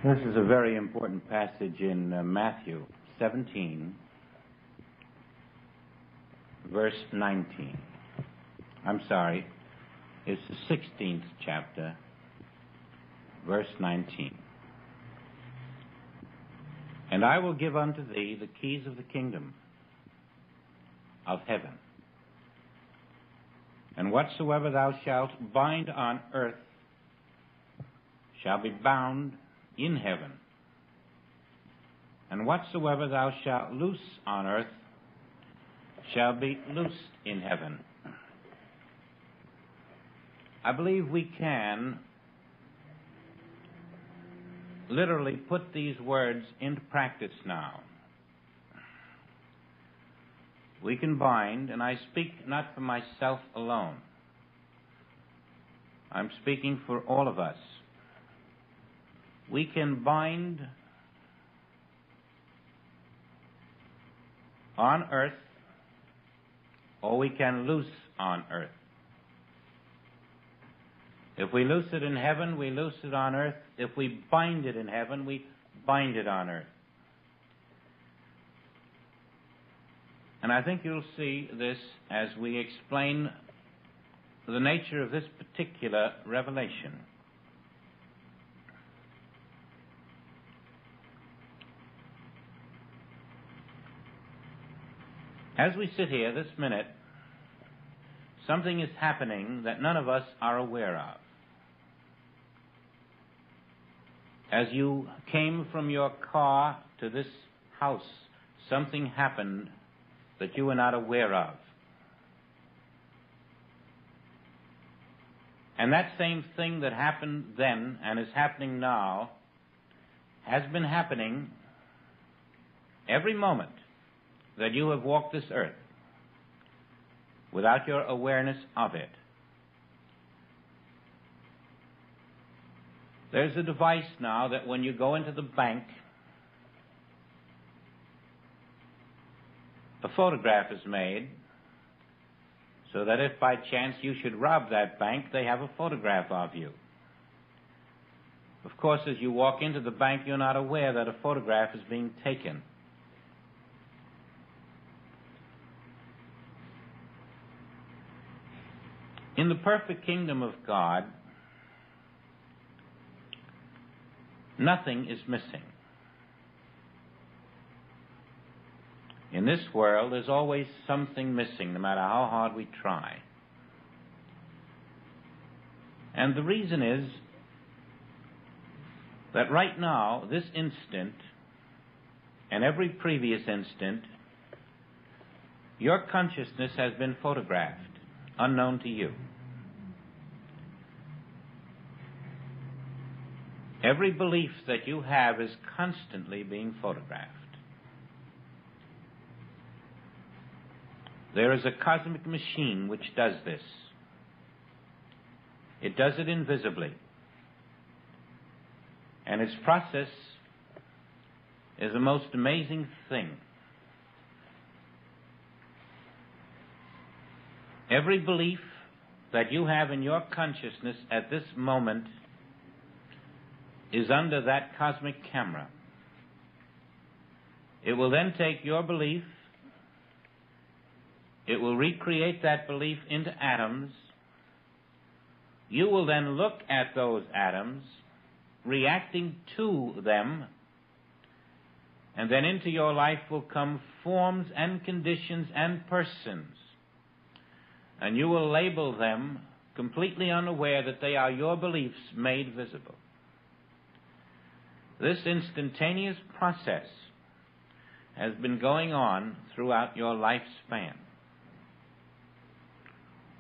This is a very important passage in Matthew 17, verse 19. I'm sorry, it's the 16th chapter, verse 19. And I will give unto thee the keys of the kingdom of heaven. And whatsoever thou shalt bind on earth shall be bound in heaven. And whatsoever thou shalt loose on earth shall be loosed in heaven. I believe we can literally put these words into practice now. We can bind, and I speak not for myself alone. I'm speaking for all of us. We can bind on earth, or we can loose on earth. If we loose it in heaven, we loose it on earth. If we bind it in heaven, we bind it on earth. And I think you'll see this as we explain the nature of this particular revelation. As we sit here this minute, something is happening that none of us are aware of. As you came from your car to this house, something happened that you were not aware of. And that same thing that happened then and is happening now has been happening every moment that you have walked this earth without your awareness of it. There's a device now that when you go into the bank, a photograph is made so that if by chance you should rob that bank, they have a photograph of you. Of course, as you walk into the bank, you're not aware that a photograph is being taken. In the perfect kingdom of God, nothing is missing. In this world, there's always something missing, no matter how hard we try. And the reason is that right now, this instant, and every previous instant, your consciousness has been photographed, unknown to you. Every belief that you have is constantly being photographed. There is a cosmic machine which does this. It does it invisibly. And its process is a most amazing thing. Every belief that you have in your consciousness at this moment is under that cosmic camera. It will then take your belief, it will recreate that belief into atoms. You will then look at those atoms, reacting to them, and then into your life will come forms and conditions and persons. And you will label them completely unaware that they are your beliefs made visible. This instantaneous process has been going on throughout your lifespan.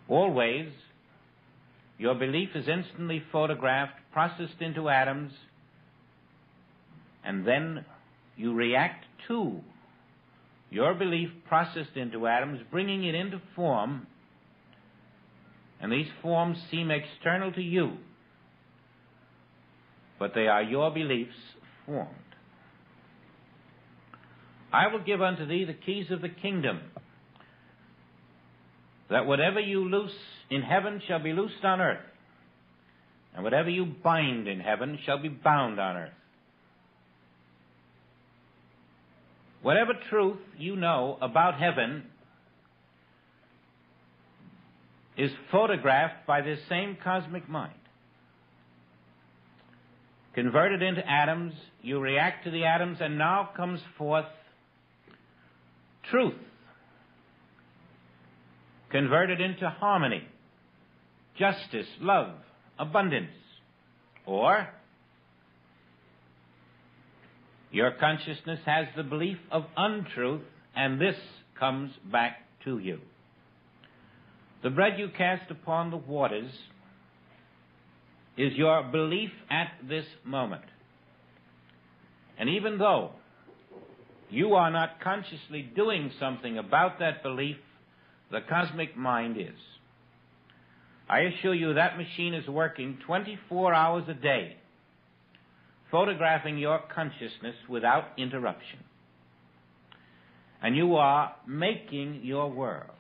Always, your belief is instantly photographed, processed into atoms, and then you react to your belief processed into atoms, bringing it into form, and these forms seem external to you, but they are your beliefs formed. I will give unto thee the keys of the kingdom, that whatever you loose in heaven shall be loosed on earth, and whatever you bind in heaven shall be bound on earth. Whatever truth you know about heaven is photographed by this same cosmic mind. Converted into atoms, you react to the atoms, and now comes forth truth. Converted into harmony, justice, love, abundance. Or your consciousness has the belief of untruth, and this comes back to you. The bread you cast upon the waters is your belief at this moment. And even though you are not consciously doing something about that belief, the cosmic mind is. I assure you that machine is working 24 hours a day, photographing your consciousness without interruption. And you are making your world.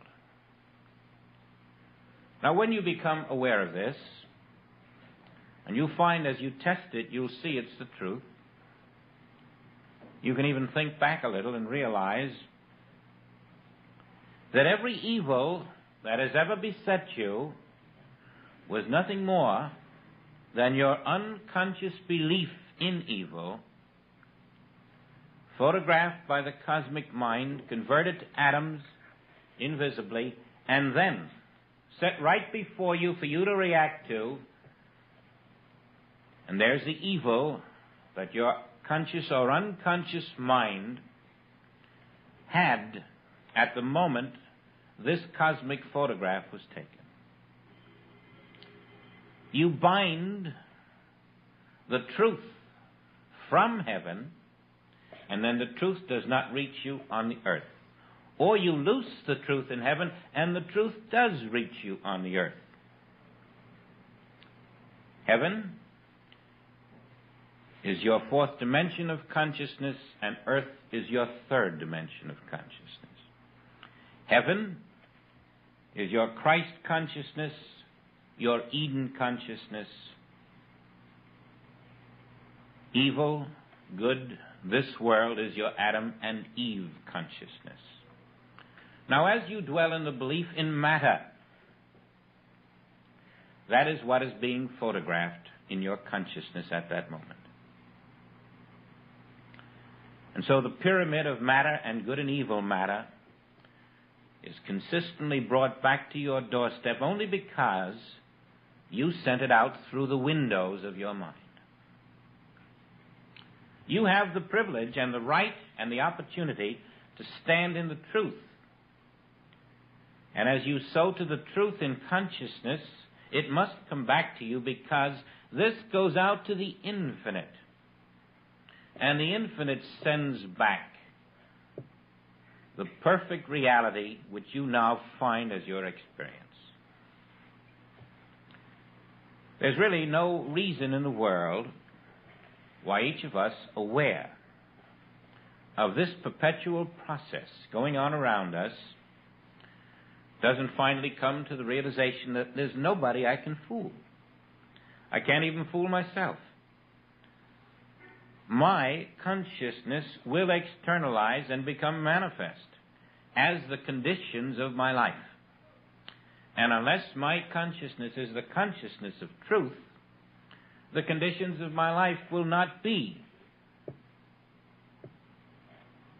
Now, when you become aware of this, and you find as you test it, you'll see it's the truth, you can even think back a little and realize that every evil that has ever beset you was nothing more than your unconscious belief in evil, photographed by the cosmic mind, converted to atoms invisibly, and then set right before you for you to react to. And there's the evil that your conscious or unconscious mind had at the moment this cosmic photograph was taken. You bind the truth from heaven, and then the truth does not reach you on the earth. Or you loose the truth in heaven, and the truth does reach you on the earth. Heaven is your fourth dimension of consciousness, and earth is your third dimension of consciousness. Heaven is your Christ consciousness, your Eden consciousness. Evil, good, this world is your Adam and Eve consciousness. Now, as you dwell in the belief in matter, that is what is being photographed in your consciousness at that moment. And so the pyramid of matter and good and evil matter is consistently brought back to your doorstep only because you sent it out through the windows of your mind. You have the privilege and the right and the opportunity to stand in the truth. And as you sow to the truth in consciousness, it must come back to you because this goes out to the infinite. And the infinite sends back the perfect reality which you now find as your experience. There's really no reason in the world why each of us, aware of this perpetual process going on around us, doesn't finally come to the realization that there's nobody I can fool. I can't even fool myself. My consciousness will externalize and become manifest as the conditions of my life. And unless my consciousness is the consciousness of truth, the conditions of my life will not be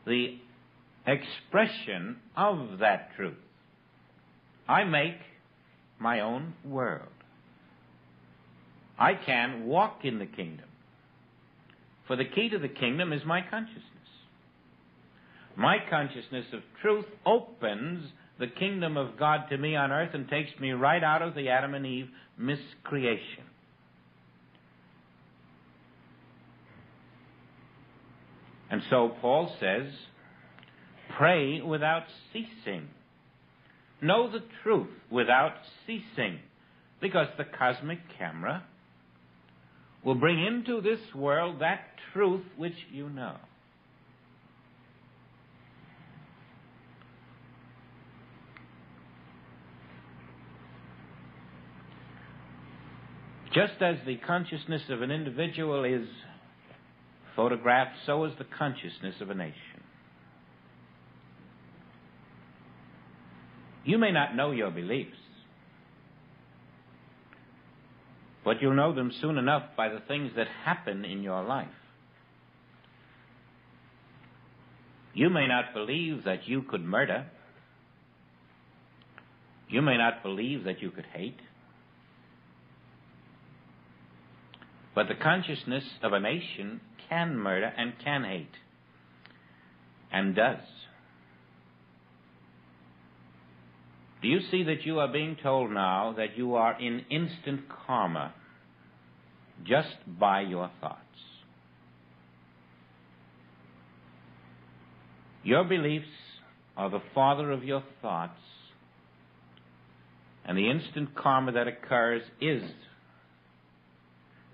the expression of that truth. I make my own world. I can walk in the kingdom. For the key to the kingdom is my consciousness. My consciousness of truth opens the kingdom of God to me on earth and takes me right out of the Adam and Eve miscreation. And so Paul says, pray without ceasing. Know the truth without ceasing, because the cosmic camera will bring into this world that truth which you know. Just as the consciousness of an individual is photographed, so is the consciousness of a nation. You may not know your beliefs, but you'll know them soon enough by the things that happen in your life. You may not believe that you could murder. You may not believe that you could hate. But the consciousness of a nation can murder and can hate, and does. Do you see that you are being told now that you are in instant karma just by your thoughts? Your beliefs are the father of your thoughts, and the instant karma that occurs is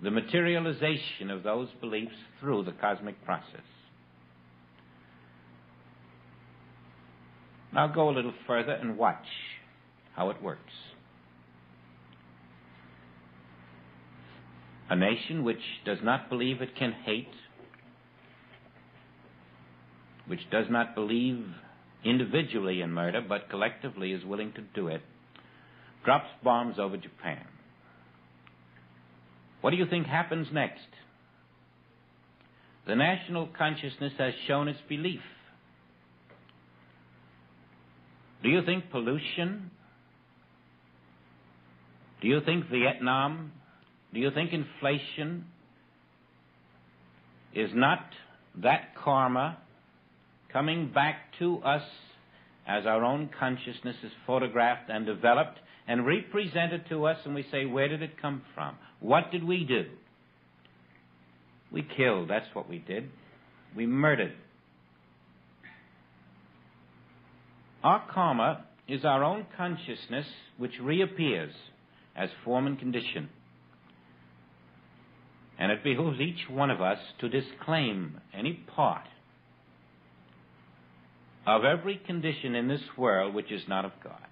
the materialization of those beliefs through the cosmic process. Now go a little further and watch how it works. A nation which does not believe it can hate, which does not believe individually in murder, but collectively is willing to do it, drops bombs over Japan. What do you think happens next? The national consciousness has shown its belief. Do you think pollution? Do you think Vietnam? Do you think inflation is not that karma coming back to us as our own consciousness is photographed and developed and represented to us, and we say, where did it come from? What did we do? We killed, that's what we did. We murdered. Our karma is our own consciousness which reappears as form and condition. And it behooves each one of us to disclaim any part of every condition in this world which is not of God.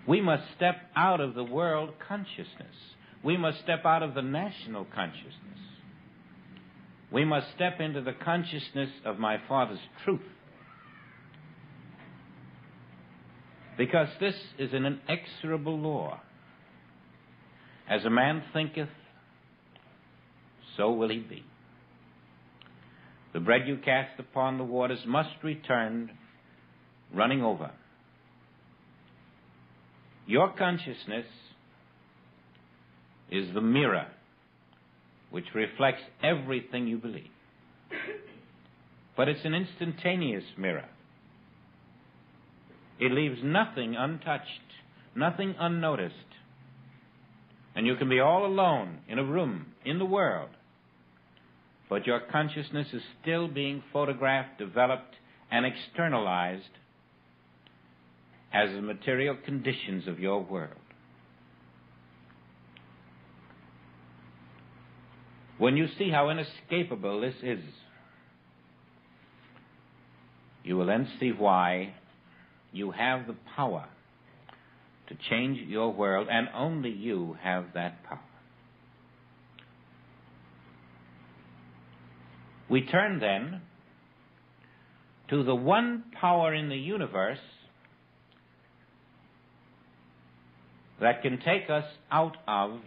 We must step out of the world consciousness. We must step out of the national consciousness. We must step into the consciousness of my Father's truth. Because this is an inexorable law. As a man thinketh, so will he be. The bread you cast upon the waters must return running over. Your consciousness is the mirror which reflects everything you believe. But it's an instantaneous mirror. It leaves nothing untouched, nothing unnoticed. And you can be all alone in a room, in the world, but your consciousness is still being photographed, developed, and externalized as the material conditions of your world. When you see how inescapable this is, you will then see why you have the power to change your world, and only you have that power. We turn then to the one power in the universe that can take us out of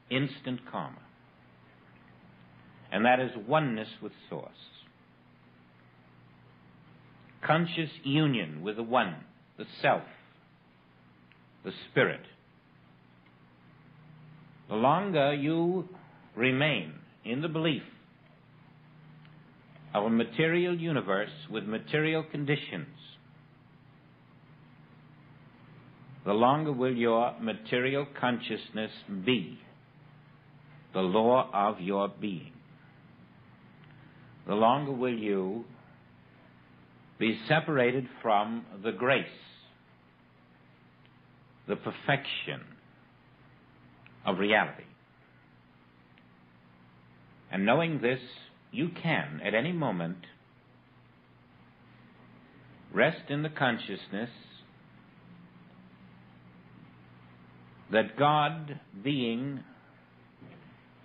instant karma. And that is oneness with Source. Conscious union with the One, the Self, the Spirit. The longer you remain in the belief of a material universe with material conditions, the longer will your material consciousness be the law of your being. The longer will you be separated from the grace, the perfection of reality. And knowing this, you can, at any moment, rest in the consciousness that God, being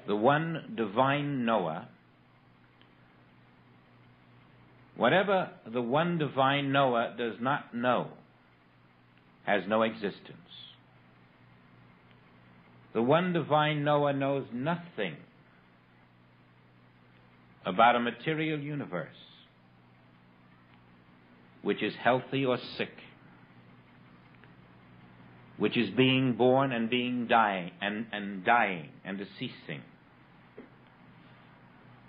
the one divine knower, Whatever the one divine knower does not know has no existence. The one divine knower knows nothing about a material universe which is healthy or sick, which is being born and being dying and dying and deceasing,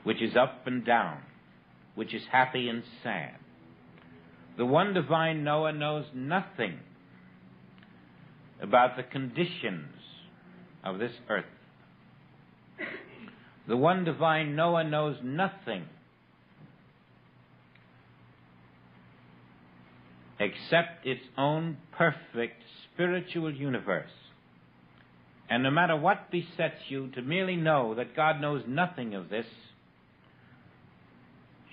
which is up and down, which is happy and sad. The one divine knower knows nothing about the conditions of this earth. The one divine knower knows nothing except its own perfect spiritual universe. And no matter what besets you, to merely know that God knows nothing of this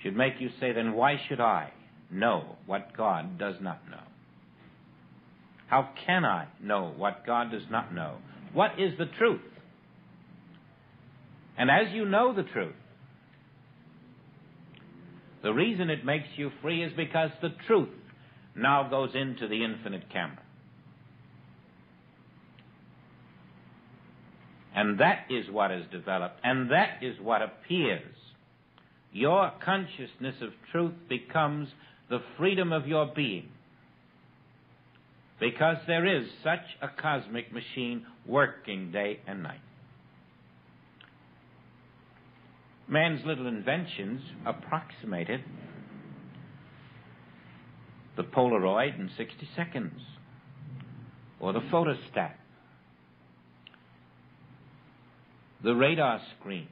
should make you say, then why should I know what God does not know? How can I know what God does not know? What is the truth? And as you know the truth, the reason it makes you free is because the truth now goes into the infinite camera. And that is what is developed, and that is what appears. Your consciousness of truth becomes the freedom of your being, because there is such a cosmic machine working day and night. Man's little inventions approximated the Polaroid in 60 seconds, or the photostat, the radar screen.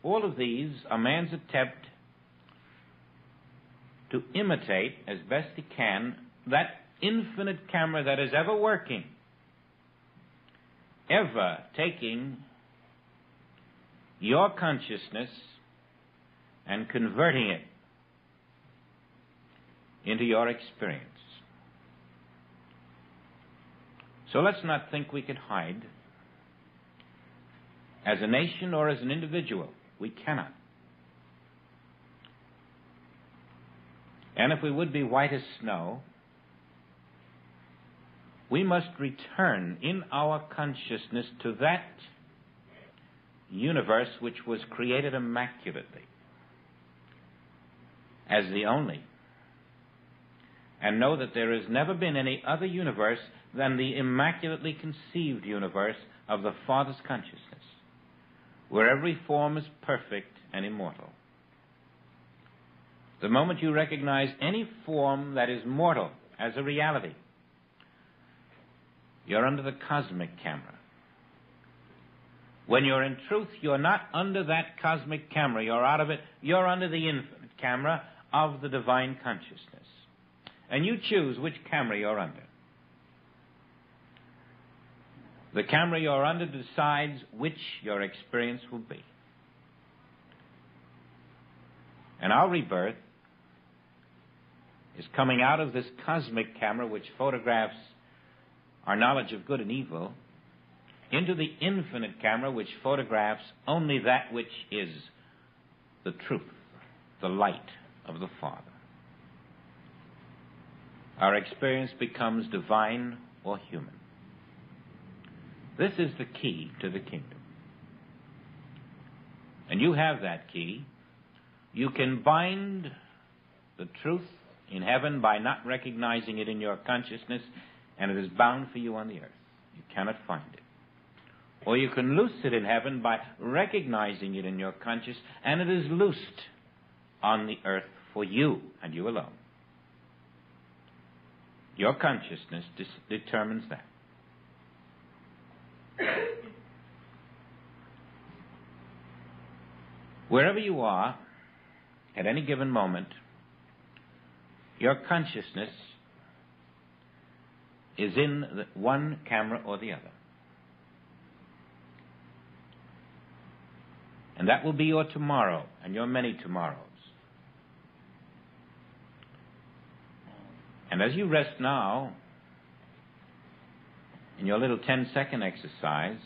All of these are man's attempt to imitate as best he can that infinite camera that is ever working, ever taking your consciousness and converting it into your experience. So let's not think we can hide. As a nation or as an individual, we cannot. And if we would be white as snow, we must return in our consciousness to that universe which was created immaculately as the only, and know that there has never been any other universe than the immaculately conceived universe of the Father's consciousness, where every form is perfect and immortal. The moment you recognize any form that is mortal as a reality, you're under the cosmic camera. When you're in truth, you're not under that cosmic camera. You're out of it. You're under the infinite camera of the divine consciousness. And you choose which camera you're under. The camera you're under decides which your experience will be. And our rebirth is coming out of this cosmic camera which photographs our knowledge of good and evil into the infinite camera which photographs only that which is the truth, the light of the Father. Our experience becomes divine or human. This is the key to the kingdom. And you have that key. You can bind the truth in heaven by not recognizing it in your consciousness, and it is bound for you on the earth. You cannot find it. Or you can loose it in heaven by recognizing it in your conscious, and it is loosed on the earth for you and you alone. Your consciousness determines that. Wherever you are, at any given moment, your consciousness is in one camera or the other. And that will be your tomorrow and your many tomorrows. And as you rest now, in your little 10-second exercise,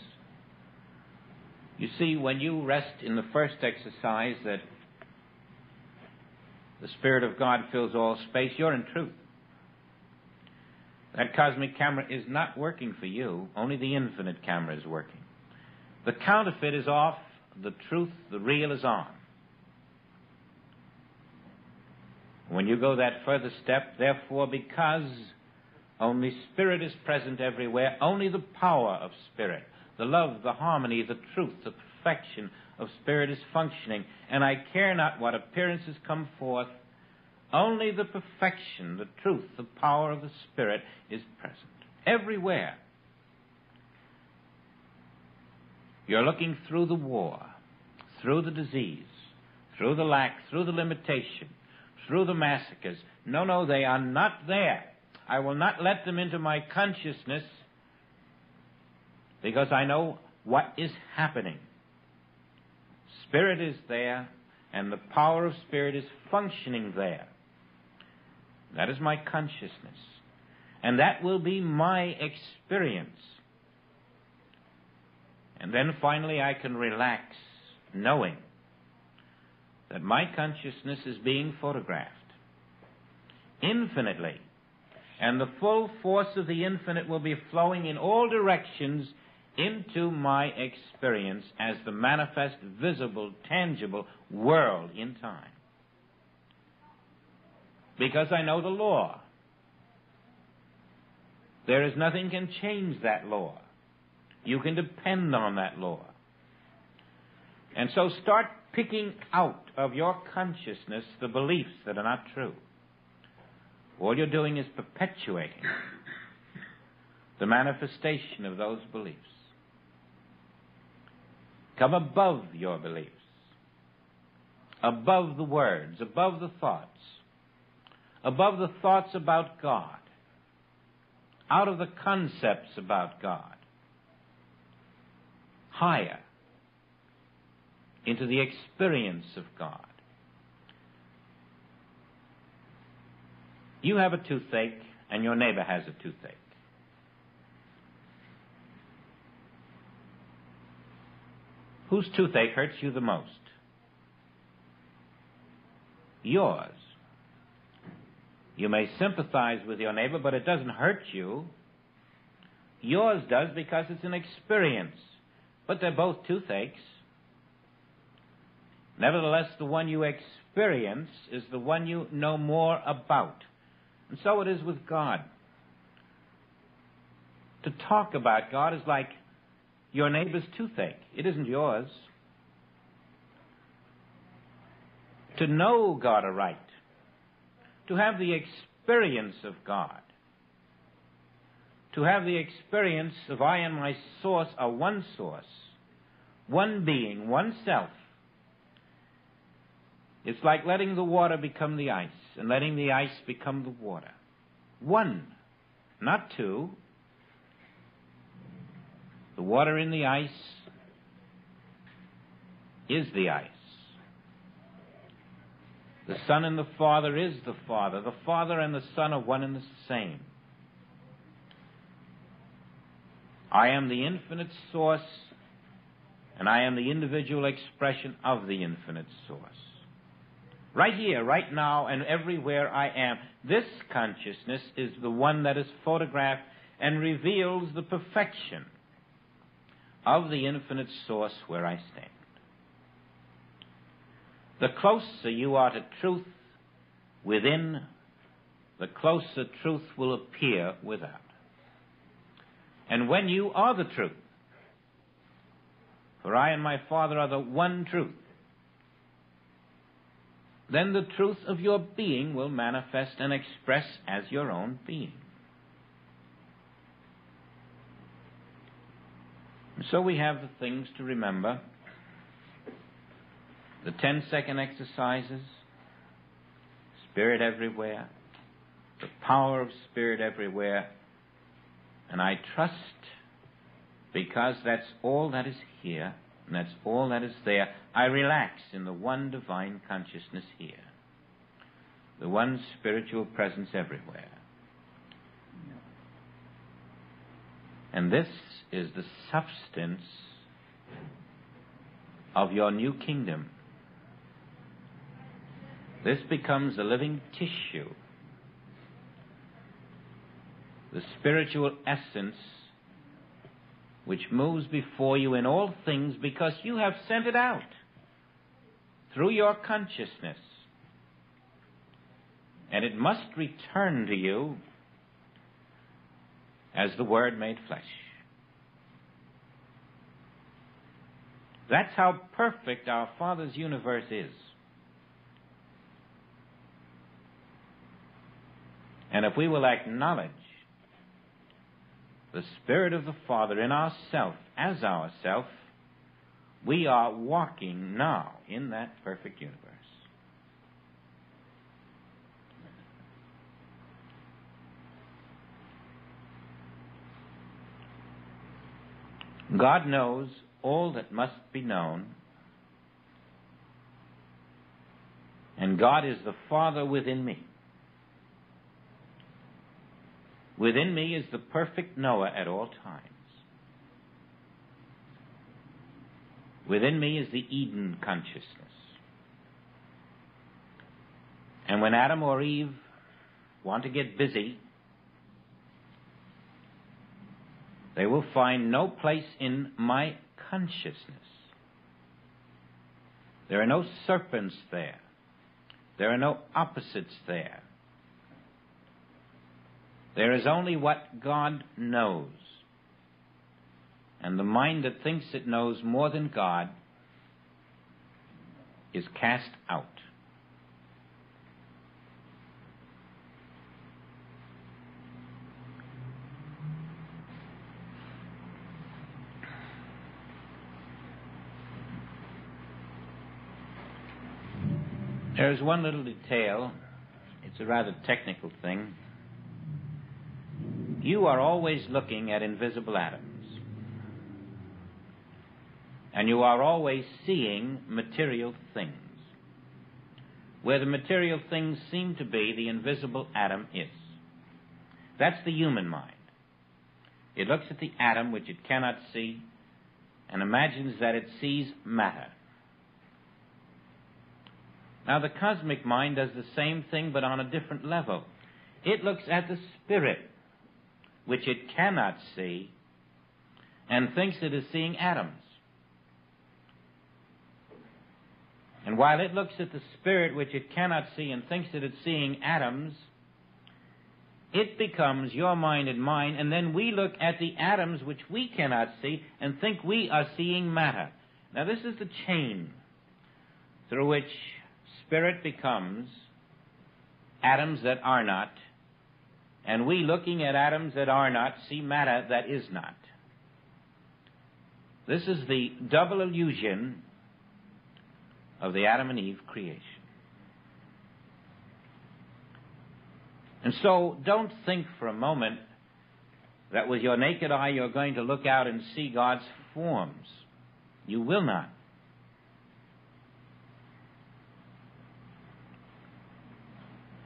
you see when you rest in the first exercise that The Spirit of God fills all space. You're in truth. That cosmic camera is not working for you. Only the infinite camera is working. The counterfeit is off. The truth, the real, is on. When you go that further step, therefore, because only Spirit is present everywhere, only the power of Spirit, the love, the harmony, the truth, the perfection of Spirit is functioning, and I care not what appearances come forth, only the perfection, the truth, the power of the Spirit is present everywhere. You're looking through the war, through the disease, through the lack, through the limitation, through the massacres. No, they are not there. I will not let them into my consciousness because I know what is happening. Spirit is there, and the power of Spirit is functioning there. That is my consciousness. And that will be my experience. And then finally I can relax, knowing that my consciousness is being photographed infinitely. And the full force of the infinite will be flowing in all directions into my experience as the manifest, visible, tangible world in time. Because I know the law. There is nothing can change that law. You can depend on that law. And so start picking out of your consciousness the beliefs that are not true. All you're doing is perpetuating the manifestation of those beliefs. Come above your beliefs, above the words, above the thoughts about God, out of the concepts about God, higher into the experience of God. You have a toothache, and your neighbor has a toothache. Whose toothache hurts you the most? Yours. You may sympathize with your neighbor, but it doesn't hurt you. Yours does because it's an experience. But they're both toothaches. Nevertheless, the one you experience is the one you know more about. And so it is with God. To talk about God is like your neighbor's toothache. It isn't yours. To know God aright, to have the experience of God, to have the experience of I and my source are one source, one being, one self. It's like letting the water become the ice and letting the ice become the water. One, not two. The water in the ice is the ice. The Son and the Father is the Father. The Father and the Son are one and the same. I am the infinite source, and I am the individual expression of the infinite source. Right here, right now, and everywhere I am, this consciousness is the one that is photographed and reveals the perfection of the infinite source where I stand. The closer you are to truth within, the closer truth will appear without. And when you are the truth, for I and my Father are the one truth, then the truth of your being will manifest and express as your own being. And so we have the things to remember. The 10-second exercises, Spirit everywhere, the power of Spirit everywhere, and I trust, because that's all that is here, and that's all that is there, I relax in the one divine consciousness here, the one spiritual presence everywhere. And this is the substance of your new kingdom. This becomes the living tissue, the spiritual essence which moves before you in all things because you have sent it out through your consciousness. And it must return to you as the Word made flesh. That's how perfect our Father's universe is. And if we will acknowledge the Spirit of the Father in ourself as ourself, we are walking now in that perfect universe. God knows all that must be known, and God is the Father within me. Within me is the perfect knower at all times. Within me is the Eden consciousness. And when Adam or Eve want to get busy, they will find no place in my consciousness. There are no serpents there. There are no opposites there. There is only what God knows. And the mind that thinks it knows more than God is cast out. There's one little detail. It's a rather technical thing. You are always looking at invisible atoms. And you are always seeing material things. Where the material things seem to be, the invisible atom is. That's the human mind. It looks at the atom which it cannot see and imagines that it sees matter. Now, the cosmic mind does the same thing, but on a different level. It looks at the spirit, which it cannot see, and thinks it is seeing atoms. And while it looks at the spirit, which it cannot see, and thinks that it's seeing atoms, it becomes your mind and mine, and then we look at the atoms which we cannot see and think we are seeing matter. Now, this is the chain through which spirit becomes atoms that are not, and we, looking at atoms that are not, see matter that is not. This is the double illusion of the Adam and Eve creation. And so, don't think for a moment that with your naked eye you're going to look out and see God's forms. You will not.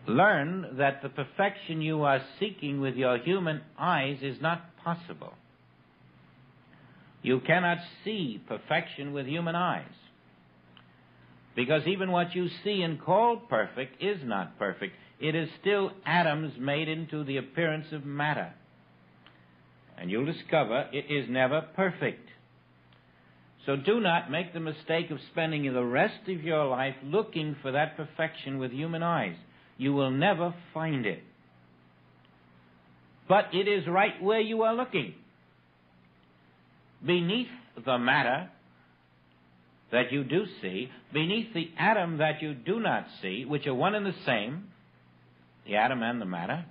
Learn that the perfection you are seeking with your human eyes is not possible. You cannot see perfection with human eyes. Because even what you see and call perfect is not perfect. It is still atoms made into the appearance of matter. And you'll discover it is never perfect. So do not make the mistake of spending the rest of your life looking for that perfection with human eyes. You will never find it. But it is right where you are looking. Beneath the matter that you do see, beneath the atom that you do not see, which are one and the same, the atom and the matter,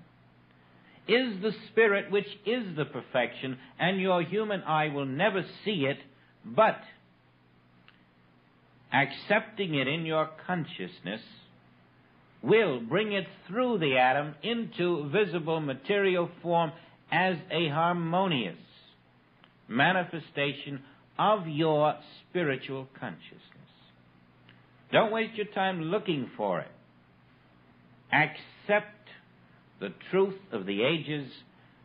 is the spirit which is the perfection, and your human eye will never see it, but accepting it in your consciousness will bring it through the atom into visible material form as a harmonious manifestation of your spiritual consciousness. Don't waste your time looking for it. Accept the truth of the ages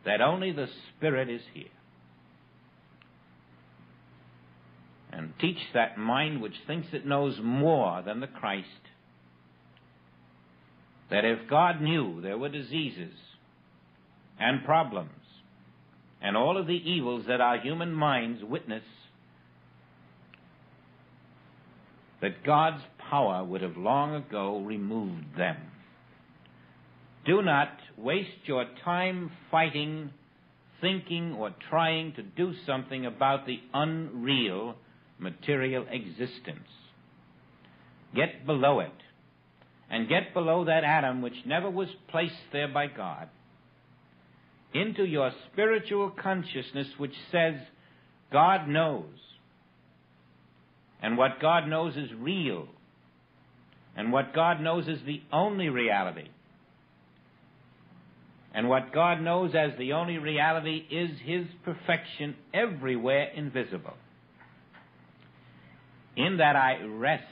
that only the Spirit is here. And teach that mind which thinks it knows more than the Christ that if God knew there were diseases and problems and all of the evils that our human minds witness, that God's power would have long ago removed them. Do not waste your time fighting, thinking, or trying to do something about the unreal material existence. Get below it, and get below that atom which never was placed there by God, into your spiritual consciousness which says, God knows, and what God knows is real, and what God knows is the only reality. And what God knows as the only reality is His perfection everywhere invisible. In that I rest,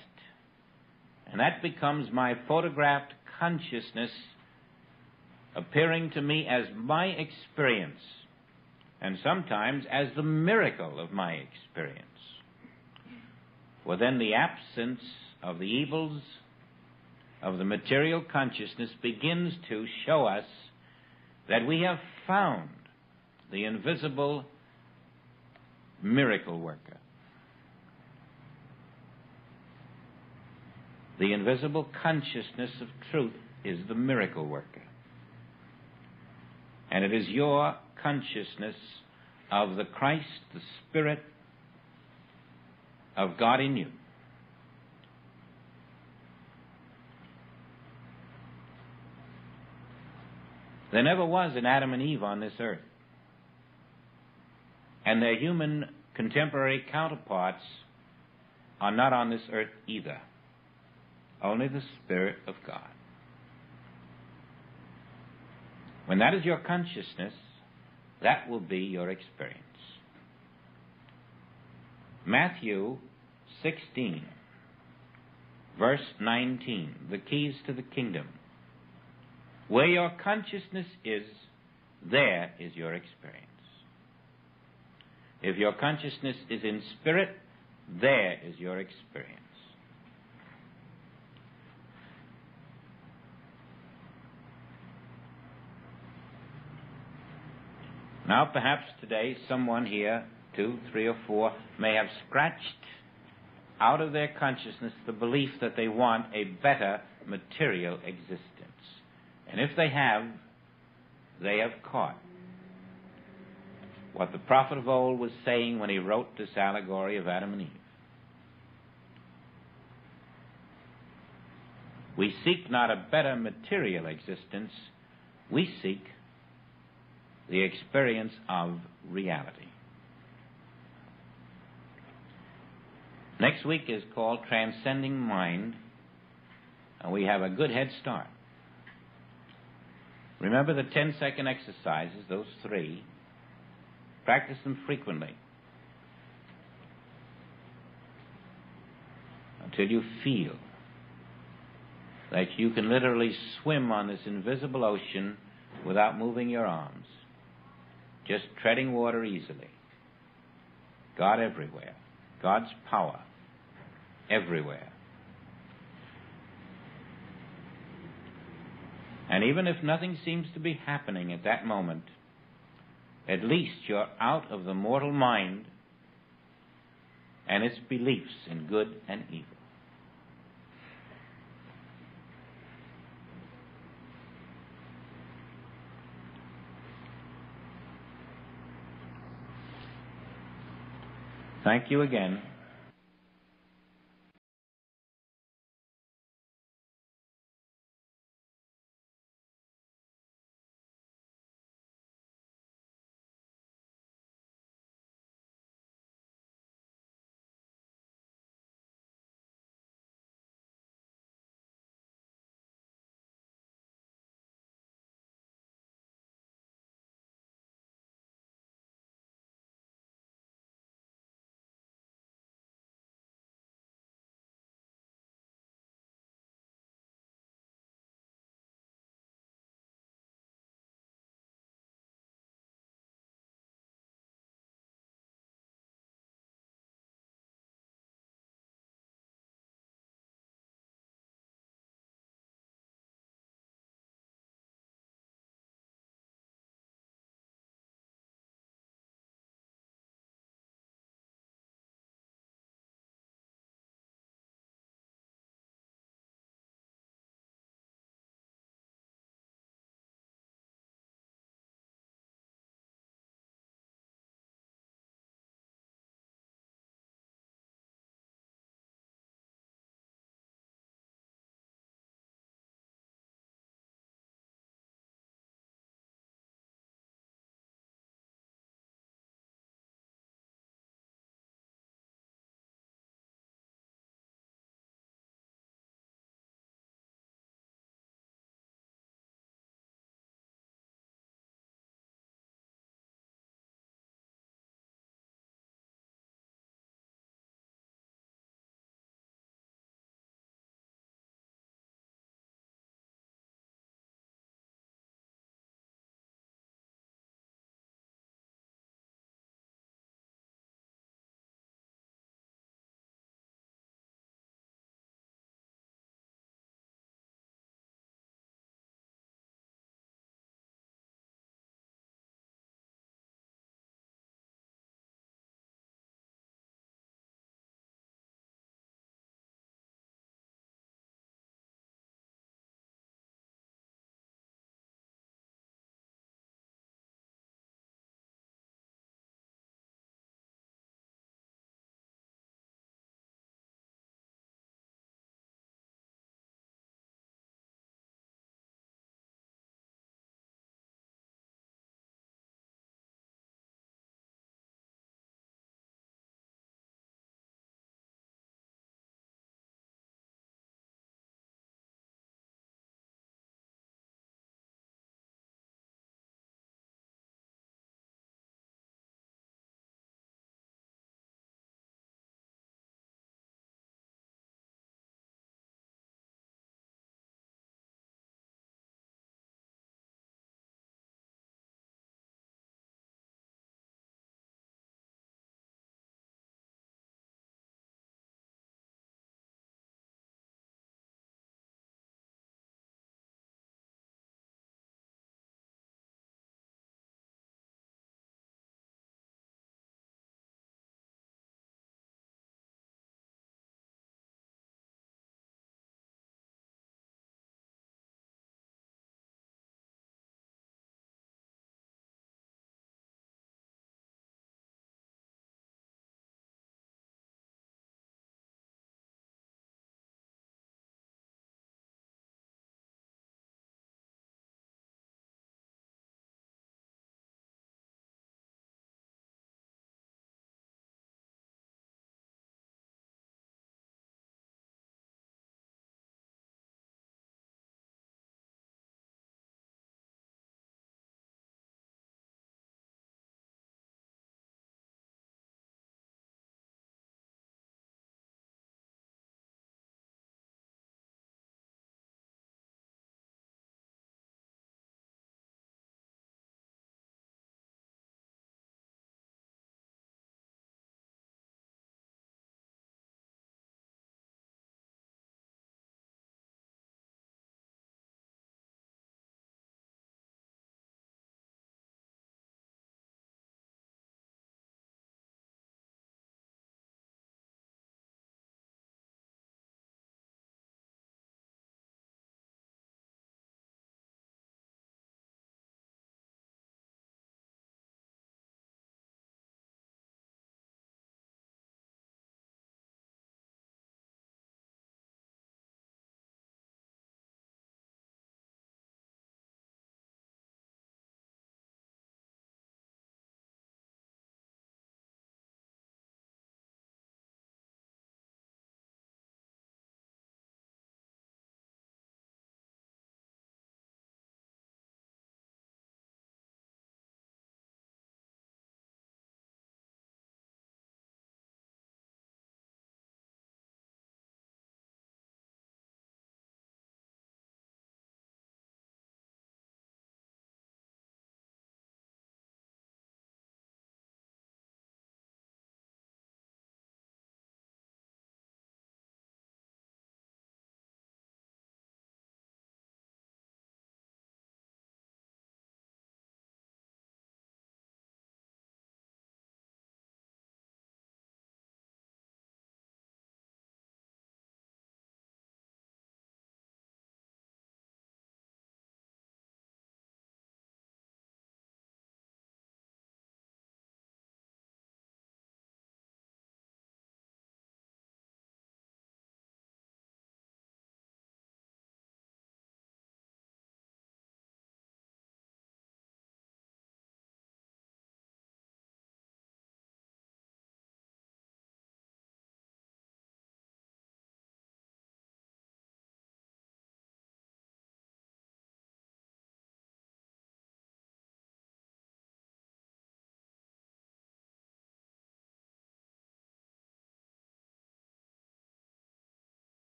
and that becomes my photographed consciousness appearing to me as my experience, and sometimes as the miracle of my experience. For then the absence of the evils of the material consciousness begins to show us that we have found the invisible miracle worker. The invisible consciousness of truth is the miracle worker. And it is your consciousness of the Christ, the Spirit of God in you. There never was an Adam and Eve on this earth. And their human contemporary counterparts are not on this earth either. Only the Spirit of God. When that is your consciousness, that will be your experience. Matthew 16, verse 19, the keys to the kingdom. Where your consciousness is, there is your experience. If your consciousness is in spirit, there is your experience. Now, perhaps today, someone here, 2, 3, or 4, may have scratched out of their consciousness the belief that they want a better material existence. And if they have caught what the prophet of old was saying when he wrote this allegory of Adam and Eve. We seek not a better material existence, we seek the experience of reality. Next week is called Transcending Mind, and we have a good head start. Remember the 10-second exercises, those 3. Practice them frequently until you feel that you can literally swim on this invisible ocean without moving your arms, just treading water easily. God everywhere. God's power everywhere. And even if nothing seems to be happening at that moment, at least you're out of the mortal mind and its beliefs in good and evil. Thank you again